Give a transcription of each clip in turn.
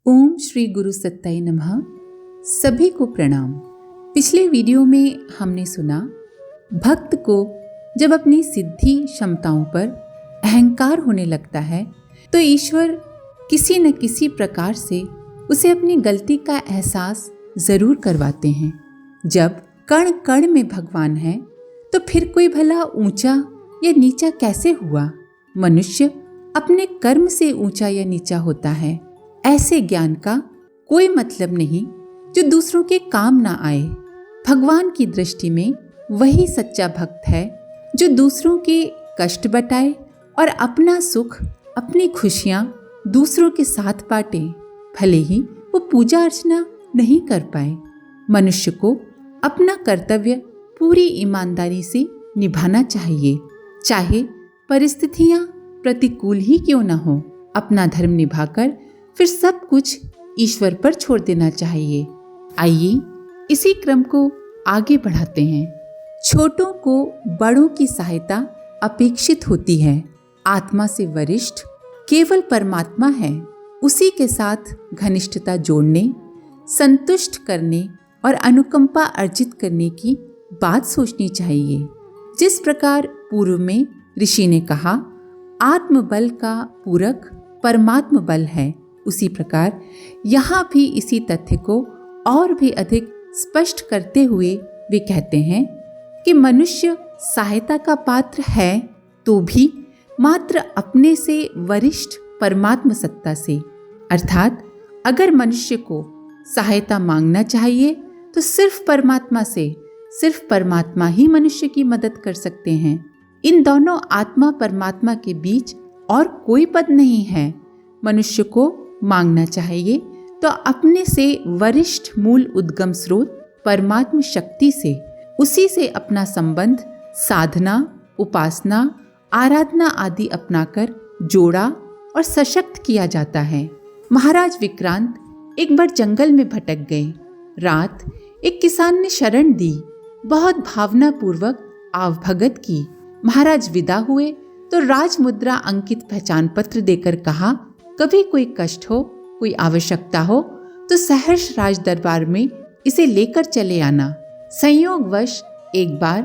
ओम श्री गुरु सत्ताई नमः। सभी को प्रणाम। पिछले वीडियो में हमने सुना, भक्त को जब अपनी सिद्धि क्षमताओं पर अहंकार होने लगता है तो ईश्वर किसी न किसी प्रकार से उसे अपनी गलती का एहसास जरूर करवाते हैं। जब कण कण में भगवान है तो फिर कोई भला ऊंचा या नीचा कैसे हुआ? मनुष्य अपने कर्म से ऊंचा या नीचा होता है। ऐसे ज्ञान का कोई मतलब नहीं जो दूसरों के काम ना आए। भगवान की दृष्टि में वही सच्चा भक्त है जो दूसरों के कष्ट बटाए और अपना सुख, अपनी खुशियां दूसरों के साथ बांटे, भले ही वो पूजा अर्चना नहीं कर पाए। मनुष्य को अपना कर्तव्य पूरी ईमानदारी से निभाना चाहिए, चाहे परिस्थितियां प्रतिकूल ही क्यों न हो। अपना धर्म निभाकर फिर सब कुछ ईश्वर पर छोड़ देना चाहिए। आइए इसी क्रम को आगे बढ़ाते हैं। छोटों को बड़ों की सहायता अपेक्षित होती है। आत्मा से वरिष्ठ केवल परमात्मा है। उसी के साथ घनिष्ठता जोड़ने, संतुष्ट करने और अनुकंपा अर्जित करने की बात सोचनी चाहिए। जिस प्रकार पूर्व में ऋषि ने कहा, आत्मबल का पूरक परमात्म बल है, उसी प्रकार यहाँ भी इसी तथ्य को और भी अधिक स्पष्ट करते हुए वे कहते हैं कि मनुष्य सहायता का पात्र है तो भी मात्र अपने से वरिष्ठ परमात्म सत्ता से। अर्थात अगर मनुष्य को सहायता मांगना चाहिए तो सिर्फ परमात्मा से, सिर्फ परमात्मा ही मनुष्य की मदद कर सकते हैं। इन दोनों आत्मा परमात्मा के बीच और कोई पद नहीं है। मनुष्य को मांगना चाहिए तो अपने से वरिष्ठ मूल उद्गम स्रोत परमात्म शक्ति से, उसी से अपना संबंध साधना, उपासना, आराधना आदि अपनाकर जोड़ा और सशक्त किया जाता है। महाराज विक्रांत एक बार जंगल में भटक गए। रात एक किसान ने शरण दी, बहुत भावना पूर्वक आवभगत की। महाराज विदा हुए तो राजमुद्रा अंकित पहचान पत्र देकर कहा, कभी कोई कष्ट हो, कोई आवश्यकता हो तो सहर्ष राज दरबार में इसे लेकर चले आना। संयोगवश एक बार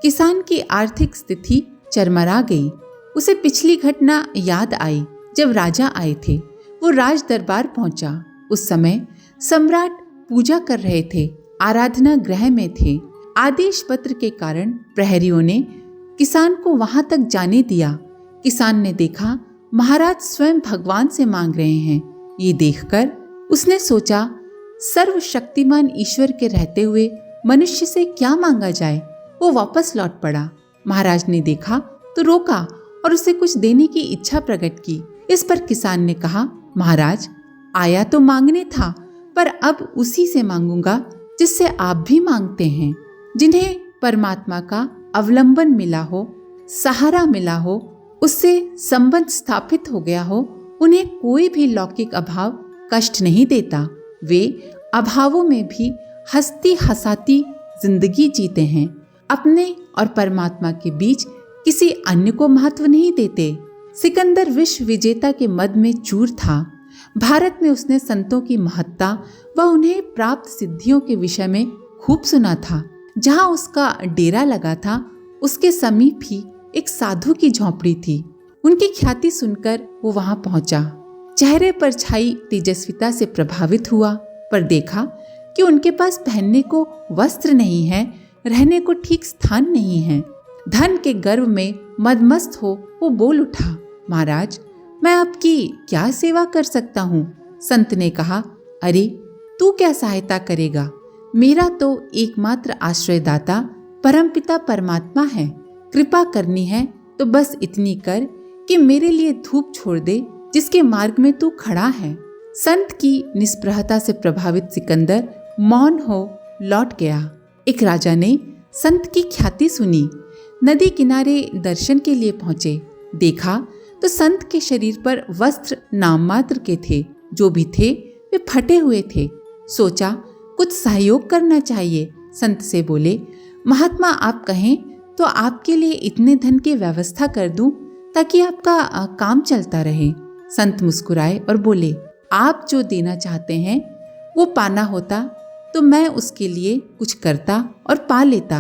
किसान की आर्थिक स्थिति चरमरा गई। उसे पिछली घटना याद आई जब राजा आए थे। वो राज दरबार पहुंचा। उस समय सम्राट पूजा कर रहे थे, आराधना गृह में थे। आदेश पत्र के कारण प्रहरियों ने किसान को वहां तक जाने दिया। किसान ने देखा महाराज स्वयं भगवान से मांग रहे हैं। ये देखकर उसने सोचा, सर्वशक्तिमान ईश्वर के रहते हुए मनुष्य से क्या मांगा जाए। वो वापस लौट पड़ा। महाराज ने देखा तो रोका और उसे कुछ देने की इच्छा प्रकट की। इस पर किसान ने कहा, महाराज आया तो मांगने था, पर अब उसी से मांगूंगा जिससे आप भी मांगते हैं। जिन्हें परमात्मा का अवलंबन मिला हो, सहारा मिला हो, उससे संबंध स्थापित हो गया हो, उन्हें कोई भी लौकिक अभाव कष्ट नहीं देता। वे अभावों में भी हंसती हंसाती जिंदगी जीते हैं। अपने और परमात्मा के बीच किसी अन्य को महत्व नहीं देते। सिकंदर विश्व विजेता के मद में चूर था। भारत में उसने संतों की महत्ता व उन्हें प्राप्त सिद्धियों के विषय में खूब सुना था। जहाँ उसका डेरा लगा था उसके समीप ही एक साधु की झोंपड़ी थी। उनकी ख्याति सुनकर वो वहां पहुंचा। चेहरे पर छाई तेजस्विता से प्रभावित हुआ, पर देखा कि उनके पास पहनने को वस्त्र नहीं है, रहने को ठीक स्थान नहीं है। धन के गर्व में मदमस्त हो वो बोल उठा, महाराज मैं आपकी क्या सेवा कर सकता हूँ? संत ने कहा, अरे तू क्या सहायता करेगा? मेरा तो एकमात्र आश्रयदाता परमपिता परमात्मा है। कृपा करनी है तो बस इतनी कर कि मेरे लिए धूप छोड़ दे जिसके मार्ग में तू खड़ा है। संत की निस्पृहता से प्रभावित सिकंदर मौन हो लौट गया। एक राजा ने संत की ख्याति सुनी। नदी किनारे दर्शन के लिए पहुंचे। देखा तो संत के शरीर पर वस्त्र नाम मात्र के थे। जो भी थे वे फटे हुए थे। सोचा कुछ सहयोग करना चाहिए। संत से बोले, महात्मा आप कहें तो आपके लिए इतने धन की व्यवस्था कर दूं ताकि आपका काम चलता रहे। संत मुस्कुराए और बोले, आप जो देना चाहते हैं वो पाना होता तो मैं उसके लिए कुछ करता और पा लेता।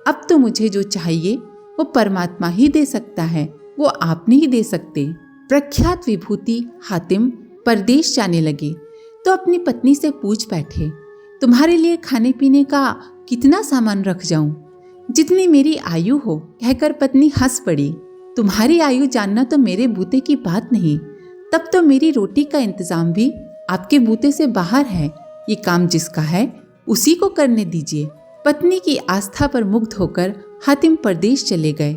अब तो मुझे जो चाहिए वो परमात्मा ही दे सकता है, वो आप नहीं दे सकते। प्रख्यात विभूति हातिम परदेश जाने लगे तो अपनी पत्नी से पूछ बैठे, तुम्हारे लिए खाने पीने का कितना सामान रख जाऊं? जितनी मेरी आयु हो, कहकर पत्नी हंस पड़ी। तुम्हारी आयु जानना तो मेरे बूते की बात नहीं, तब तो मेरी रोटी का इंतजाम भी आपके बूते से बाहर है। ये काम जिसका है उसी को करने दीजिए। पत्नी की आस्था पर मुग्ध होकर हातिम परदेश चले गए।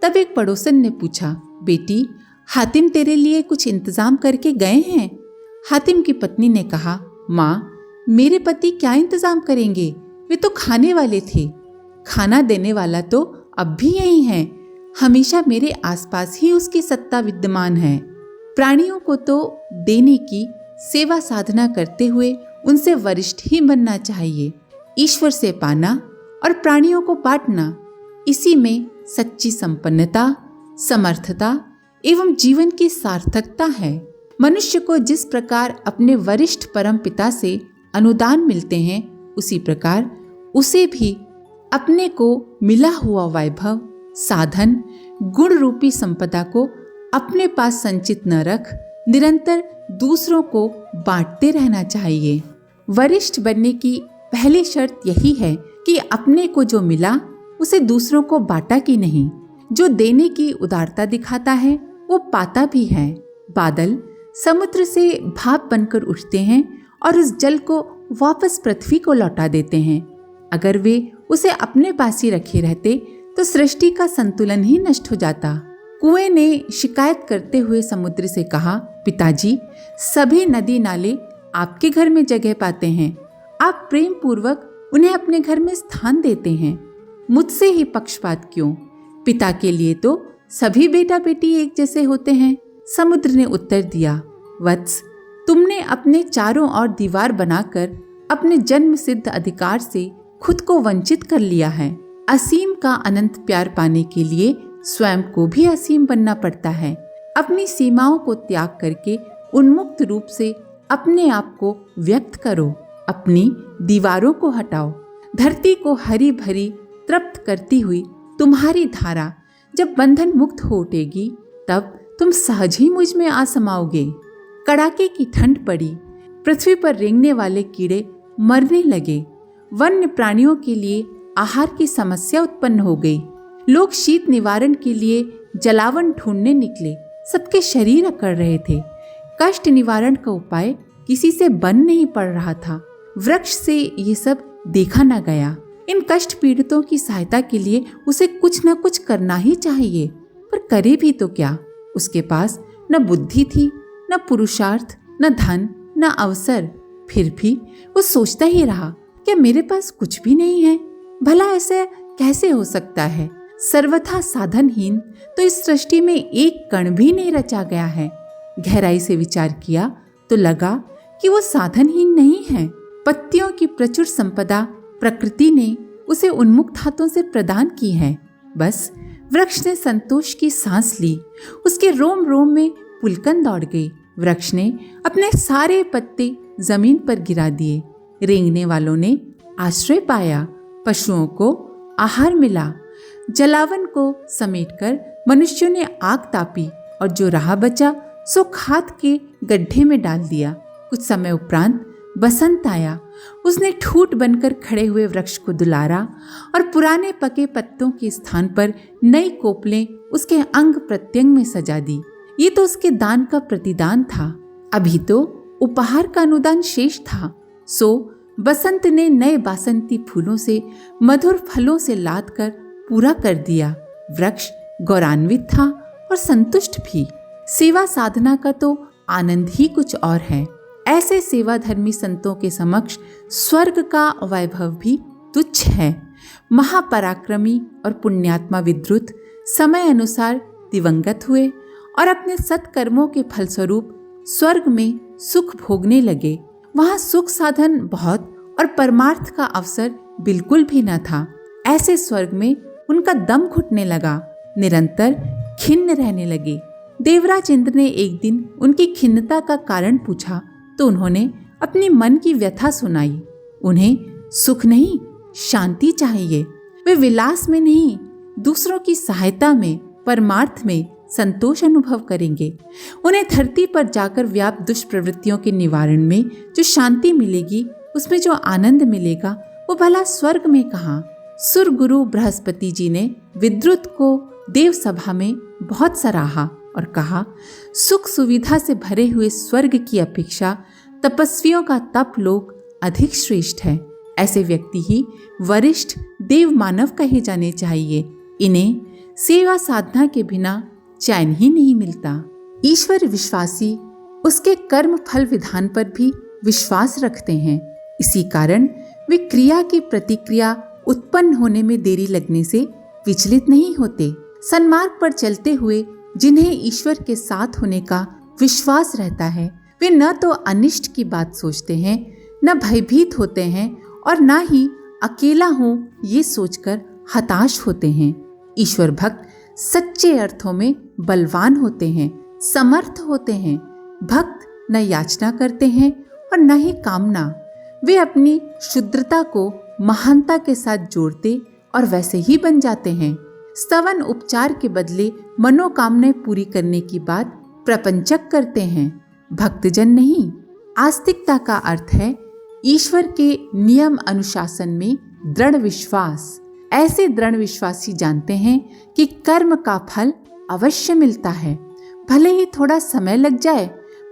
तब एक पड़ोसन ने पूछा, बेटी हातिम तेरे लिए कुछ इंतजाम करके गए हैं? हातिम की पत्नी ने कहा, माँ मेरे पति क्या इंतजाम करेंगे, वे तो खाने वाले थे। खाना देने वाला तो अब भी यही है, हमेशा मेरे आसपास ही उसकी सत्ता विद्यमान है। प्राणियों को तो देने की सेवा साधना करते हुए उनसे वरिष्ठ ही बनना चाहिए। ईश्वर से पाना और प्राणियों को बांटना, इसी में सच्ची संपन्नता, समर्थता एवं जीवन की सार्थकता है। मनुष्य को जिस प्रकार अपने वरिष्ठ परम पिता से अनुदान मिलते हैं, उसी प्रकार उसे भी अपने को मिला हुआ वैभव, साधन, गुण रूपी संपदा को अपने पास संचित न रख निरंतर दूसरों को बांटते रहना चाहिए। वरिष्ठ बनने की पहली शर्त यही है कि अपने को जो मिला उसे दूसरों को बांटा कि नहीं। जो देने की उदारता दिखाता है वो पाता भी है। बादल समुद्र से भाप बनकर उठते हैं और उस जल को वापस पृथ्वी को लौटा देते हैं। अगर वे उसे अपने पास ही रखे रहते तो सृष्टि का संतुलन ही नष्ट हो जाता। कुएं ने शिकायत करते हुए समुद्र से कहा, पिताजी सभी नदी नाले आपके घर में जगह पाते हैं, आप प्रेम पूर्वक उन्हें अपने घर में स्थान देते हैं, मुझसे ही पक्षपात क्यों? पिता के लिए तो सभी बेटा बेटी एक जैसे होते हैं। समुद्र ने उत्तर दिया, वत्स तुमने अपने चारों ओर दीवार बनाकर अपने जन्म सिद्ध अधिकार से खुद को वंचित कर लिया है। असीम का अनंत प्यार पाने के लिए स्वयं को भी असीम बनना पड़ता है। अपनी सीमाओं को त्याग करके उन्मुक्त रूप से अपने आप को व्यक्त करो, अपनी दीवारों को हटाओ। धरती को हरी भरी तृप्त करती हुई तुम्हारी धारा जब बंधन मुक्त हो उठेगी तब तुम सहज ही मुझ में आ समाओगे। कड़ाके की ठंड पड़ी, पृथ्वी पर रेंगने वाले कीड़े मरने लगे, वन्य प्राणियों के लिए आहार की समस्या उत्पन्न हो गई। लोग शीत निवारण के लिए जलावन ढूंढने निकले, सबके शरीर अकड़ रहे थे। कष्ट निवारण का उपाय किसी से बन नहीं पड़ रहा था। वृक्ष से ये सब देखा न गया। इन कष्ट पीड़ितों की सहायता के लिए उसे कुछ न कुछ करना ही चाहिए, पर करे भी तो क्या? उसके पास न बुद्धि थी, न पुरुषार्थ, न धन, न अवसर। फिर भी वो सोचता ही रहा, क्या मेरे पास कुछ भी नहीं है? भला ऐसे कैसे हो सकता है? सर्वथा साधनहीन तो इस सृष्टि में एक कण भी नहीं रचा गया है। गहराई से विचार किया तो लगा कि वो साधनहीन नहीं है। पत्तियों की प्रचुर संपदा प्रकृति ने उसे उन्मुक्त हाथों से प्रदान की है। बस वृक्ष ने संतोष की सांस ली, उसके रोम रोम में पुलकन दौड़ गई। वृक्ष ने अपने सारे पत्ते जमीन पर गिरा दिए। रेंगने वालों ने आश्रय पाया, पशुओं को आहार मिला। जलावन को समेटकर मनुष्यों ने आग तापी और जो रहा बचा सो खाद के गड्ढे में डाल दिया। कुछ समय उपरांत बसंत आया। उसने ठूठ बनकर खड़े हुए वृक्ष को दुलारा और पुराने पके पत्तों के स्थान पर नई कोपलें उसके अंग प्रत्यंग में सजा दी। ये तो उसके दान का प्रतिदान था। अभी तो उपहार का अनुदान शेष था। सो बसंत ने नए बासंती फूलों से, मधुर फलों से लाद कर पूरा कर दिया। वृक्ष गौरवान्वित था और संतुष्ट भी। सेवा साधना का तो आनंद ही कुछ और है। ऐसे सेवाधर्मी संतों के समक्ष स्वर्ग का वैभव भी तुच्छ है। महापराक्रमी और पुण्यात्मा विद्रुत समय अनुसार दिवंगत हुए और अपने सत्कर्मों के फलस्वरूप स्वर्ग में सुख भोगने लगे। वहां सुख साधन बहुत और परमार्थ का अवसर बिल्कुल भी न था। ऐसे स्वर्ग में उनका दम घुटने लगा, निरंतर खिन्न रहने लगे। देवराज इंद्र ने एक दिन उनकी खिन्नता का कारण पूछा तो उन्होंने अपनी मन की व्यथा सुनाई। उन्हें सुख नहीं, शांति चाहिए। वे विलास में नहीं, दूसरों की सहायता में, परमार्थ में संतोष अनुभव करेंगे। उन्हें धरती पर जाकर व्याप्त दुष्प्रवृत्तियों के निवारण में जो शांति मिलेगी, उसमें जो आनंद मिलेगा, वो भला स्वर्ग में कहाँ। सुर गुरु बृहस्पति जी ने विद्रुत को देव सभा में बहुत सराहा और कहा, सुख सुविधा से भरे हुए स्वर्ग की अपेक्षा तपस्वियों का तप लोक अधिक श्रेष्ठ है। ऐसे व्यक्ति ही वरिष्ठ देव मानव कहे जाने चाहिए। इन्हें सेवा साधना के बिना चैन ही नहीं मिलता। ईश्वर विश्वासी उसके कर्म फल विधान पर भी विश्वास रखते हैं। इसी कारण वे क्रिया की प्रतिक्रिया उत्पन्न होने में देरी लगने से विचलित नहीं होते। सन्मार्ग पर चलते हुए जिन्हें ईश्वर के साथ होने का विश्वास रहता है, वे न तो अनिष्ट की बात सोचते हैं, न भयभीत होते हैं और न ही अकेला हूं ये सोचकर हताश होते हैं। ईश्वर भक्त सच्चे अर्थों में बलवान होते हैं, समर्थ होते हैं। भक्त न याचना करते हैं और न ही कामना। वे अपनी शुद्रता को महानता के साथ जोड़ते और वैसे ही बन जाते हैं। स्तवन उपचार के बदले मनोकामनाएं पूरी करने की बात प्रपंचक करते हैं, भक्तजन नहीं। आस्तिकता का अर्थ है ईश्वर के नियम अनुशासन में दृढ़ विश्वास। ऐसे दृढ़ विश्वासी जानते हैं कि कर्म का फल अवश्य मिलता है, भले ही थोड़ा समय लग जाए,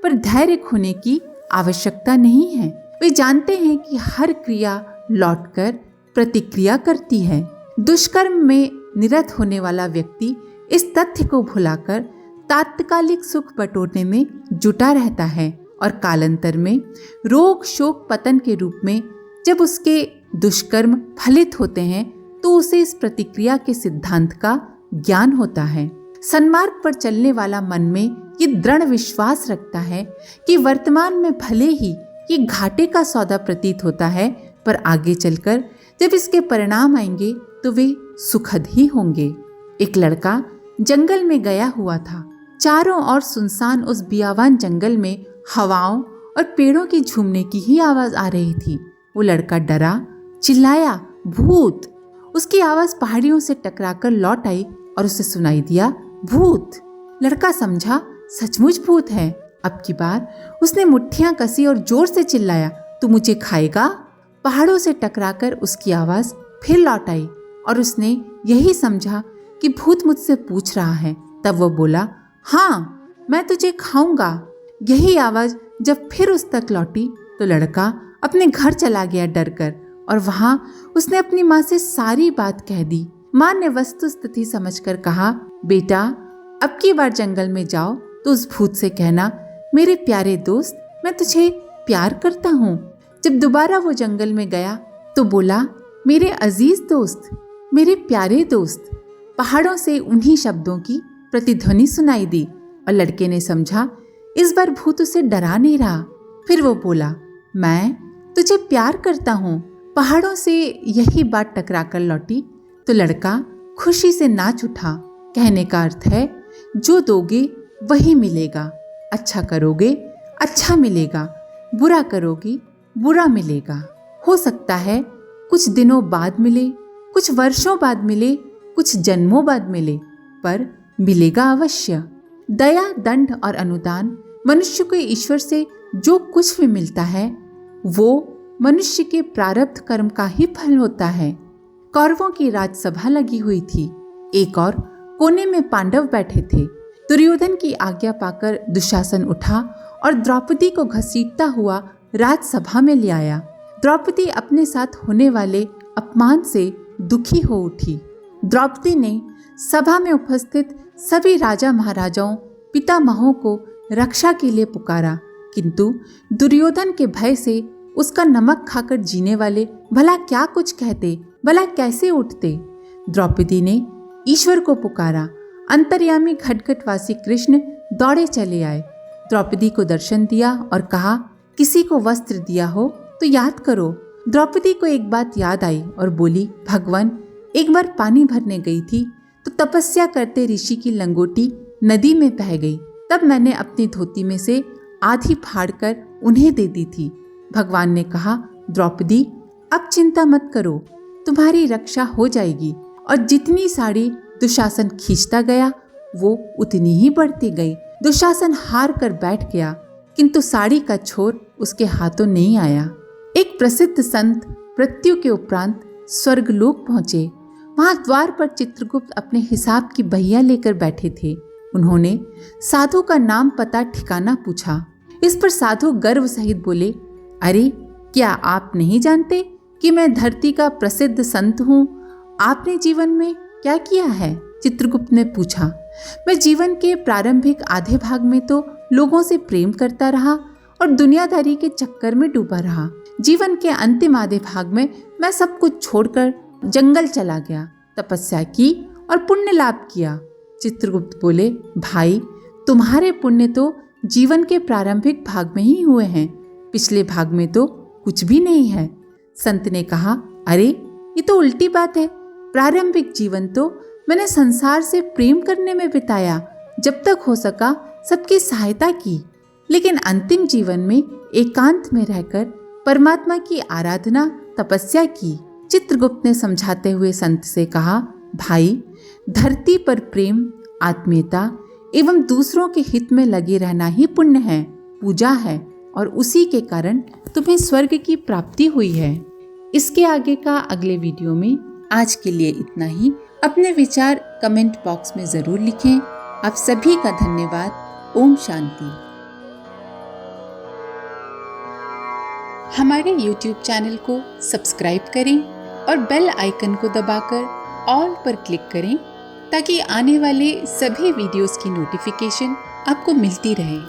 पर धैर्य खोने की आवश्यकता नहीं है। वे जानते हैं कि हर क्रिया लौटकर प्रतिक्रिया करती है। दुष्कर्म में निरत होने वाला व्यक्ति इस तथ्य को भुलाकर तात्कालिक सुख बटोरने में जुटा रहता है और कालांतर में रोग शोक पतन के रूप में जब उसके दुष्कर्म फलित होते हैं तो उसे इस प्रतिक्रिया के सिद्धांत का ज्ञान होता है। सन्मार्ग पर चलने वाला मन में ये दृढ़ विश्वास रखता है कि वर्तमान में भले ही ये घाटे का सौदा प्रतीत होता है, पर आगे चलकर जब इसके परिणाम आएंगे तो वे सुखद ही होंगे। एक लड़का जंगल में गया हुआ था। चारों ओर सुनसान उस बियावान जंगल में हवाओं और पेड़ों की झूमने की ही आवाज आ रही थी। वो लड़का डरा, चिल्लाया, भूत। उसकी आवाज पहाड़ियों से टकराकर लौट आई और उसे सुनाई दिया, भूत। लड़का समझा सचमुच भूत है। अब की बार उसने मुट्ठियां कसी और जोर से चिल्लाया, तू मुझे खाएगा। पहाड़ों से टकराकर उसकी आवाज फिर लौट आई और उसने यही समझा कि भूत मुझसे पूछ रहा है। तब वो बोला, हाँ मैं तुझे खाऊंगा। यही आवाज जब फिर उस तक लौटी तो लड़का अपने घर चला गया डरकर, और वहां उसने अपनी माँ से सारी बात कह दी। माँ ने वस्तु स्थिति समझकर कहा, बेटा अब की बार जंगल में जाओ तो उस भूत से कहना, मेरे प्यारे दोस्त मैं तुझे प्यार करता हूँ। जब दोबारा वो जंगल में गया तो बोला, मेरे अजीज दोस्त, मेरे प्यारे दोस्त। पहाड़ों से उन्हीं शब्दों की प्रतिध्वनि सुनाई दी और लड़के ने समझा इस बार भूत उसे डरा नहीं रहा। फिर वो बोला, मैं तुझे प्यार करता हूँ। पहाड़ों से यही बात टकराकर लौटी तो लड़का खुशी से नाच उठा। कहने का अर्थ है, जो दोगे वही मिलेगा। अच्छा करोगे अच्छा मिलेगा, बुरा करोगी बुरा मिलेगा। हो सकता है कुछ दिनों बाद मिले, कुछ वर्षों बाद मिले, कुछ जन्मों बाद मिले, पर मिलेगा अवश्य। दया, दंड और अनुदान मनुष्य को ईश्वर से जो कुछ भी मिलता है वो मनुष्य के प्रारब्ध कर्म का ही फल होता है। कौरवों की राजसभा लगी हुई थी। एक और कोने में पांडव बैठे थे। दुर्योधन की आज्ञा पाकर दुशासन उठा और द्रौपदी को घसीटता हुआ राजसभा में ले आया। द्रौपदी अपने साथ होने वाले अपमान से दुखी हो उठी। द्रौपदी ने सभा में उपस्थित सभी राजा महाराजाओं पितामहों को रक्षा के लिए पुकारा, किंतु दुर्योधन के भय से उसका नमक खाकर जीने वाले भला क्या कुछ कहते, भला कैसे उठते। द्रौपदी ने ईश्वर को पुकारा। अंतर्यामी खटखटवासी कृष्ण दौड़े चले आए, द्रौपदी को दर्शन दिया और कहा, किसी को वस्त्र दिया हो तो याद करो। द्रौपदी को एक बात याद आई और बोली, भगवान एक बार पानी भरने गई थी तो तपस्या करते ऋषि की लंगोटी नदी में बह गई। तब मैंने अपनी धोती में से आधी फाड़कर उन्हें दे दी थी। भगवान ने कहा, द्रौपदी अब चिंता मत करो, तुम्हारी रक्षा हो जाएगी। और जितनी साड़ी दुशासन खींचता गया वो उतनी ही बढ़ती गई। दुशासन हार कर बैठ गया, किंतु साड़ी का छोर उसके हाथों नहीं आया। एक प्रसिद्ध संत मृत्यु के उपरांत स्वर्गलोक पहुंचे। वहां द्वार पर चित्रगुप्त अपने हिसाब की बहिया लेकर बैठे थे। उन्होंने साधु का नाम पता ठिकाना पूछा। इस पर साधु गर्व सहित बोले, अरे क्या आप नहीं जानते कि मैं धरती का प्रसिद्ध संत हूँ? आपने जीवन में क्या किया है? चित्रगुप्त ने पूछा। मैं जीवन के प्रारंभिक आधे भाग में तो लोगों से प्रेम करता रहा और दुनियादारी के चक्कर में डूबा रहा। जीवन के अंतिम आधे भाग में मैं सब कुछ छोड़कर जंगल चला गया, तपस्या की और पुण्य लाभ किया। चित्रगुप्त बोले, भाई तुम्हारे पुण्य तो जीवन के प्रारंभिक भाग में ही हुए हैं, पिछले भाग में तो कुछ भी नहीं है। संत ने कहा, अरे ये तो उल्टी बात है। प्रारंभिक जीवन तो मैंने संसार से प्रेम करने में बिताया, जब तक हो सका सबकी सहायता की, लेकिन अंतिम जीवन में एकांत में रहकर परमात्मा की आराधना, तपस्या की। चित्रगुप्त ने समझाते हुए संत से कहा, भाई धरती पर प्रेम, आत्मीयता एवं दूसरों के हित में लगे रहना ही पुण्य है, पूजा है, और उसी के कारण तुम्हें स्वर्ग की प्राप्ति हुई है। इसके आगे का अगले वीडियो में। आज के लिए इतना ही। अपने विचार कमेंट बॉक्स में जरूर लिखें। आप सभी का धन्यवाद। ओम शांति। हमारे YouTube चैनल को सब्सक्राइब करें और बेल आइकन को दबाकर ऑल पर क्लिक करें ताकि आने वाले सभी वीडियोस की नोटिफिकेशन आपको मिलती रहे।